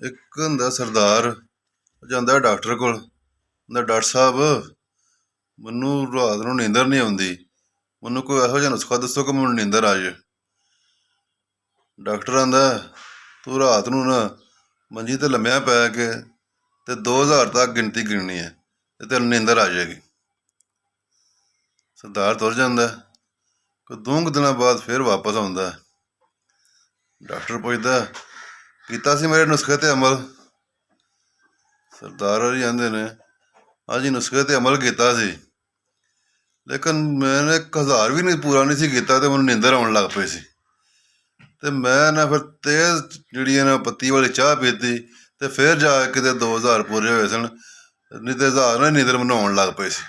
ਇੱਕ ਹੁੰਦਾ ਸਰਦਾਰ ਜਾਂਦਾ ਡਾਕਟਰ ਕੋਲ, ਕਹਿੰਦਾ ਡਾਕਟਰ ਸਾਹਿਬ ਮੈਨੂੰ ਰਾਤ ਨੂੰ ਨੀਂਦਰ ਨਹੀਂ ਆਉਂਦੀ, ਮੈਨੂੰ ਕੋਈ ਇਹੋ ਜਿਹਾ ਨੁਸਖਾ ਦੱਸੋ ਕਿ ਮੈਨੂੰ ਨੀਂਦਰ ਆ ਜਾਏ। ਡਾਕਟਰ ਆਂਦਾ ਤੂੰ ਰਾਤ ਨੂੰ ਨਾ ਮੰਜੀ ਤੇ ਲੰਮਿਆ ਪੈ ਕੇ ਤੇ 2000 ਤੱਕ ਗਿਣਤੀ ਗਿਣਨੀ ਹੈ ਤੇ ਤੈਨੂੰ ਨੀਂਦਰ ਆ ਜਾਏਗੀ। ਸਰਦਾਰ ਤੁਰ ਜਾਂਦਾ। ਕੋਈ 2 ਦਿਨਾਂ ਬਾਅਦ ਫਿਰ ਵਾਪਸ ਆਉਂਦਾ। ਡਾਕਟਰ ਪੁੱਛਦਾ ਕੀਤਾ ਸੀ ਮੇਰੇ ਨੁਸਖੇ ਤੇ ਅਮਲ? ਸਰਦਾਰ ਹੋਰੀ ਕਹਿੰਦੇ ਨੇ ਹਾਂਜੀ ਨੁਸਖੇ ਤੇ ਅਮਲ ਕੀਤਾ ਸੀ, ਲੇਕਿਨ ਮੈਨੇ 1000 ਵੀ ਪੂਰਾ ਨਹੀਂ ਸੀ ਕੀਤਾ ਤੇ ਮੈਨੂੰ ਨੀਂਦਰ ਆਉਣ ਲੱਗ ਪਈ ਸੀ ਤੇ ਮੈਂ ਨਾ ਫਿਰ ਤੇਜ਼ ਜਿਹੜੀ ਹੈ ਨਾ ਪੱਤੀ ਵਾਲੀ ਚਾਹ ਪੀਤੀ ਤੇ ਫਿਰ ਜਾ ਕੇ ਕਿਤੇ 2000 ਪੂਰੇ ਹੋਏ ਸਨ, ਨਹੀਂ ਤੇ 1000 ਨਾਲ ਨੀਂਦਰ ਮੈਨੂੰ ਆਉਣ ਲੱਗ ਪਈ ਸੀ।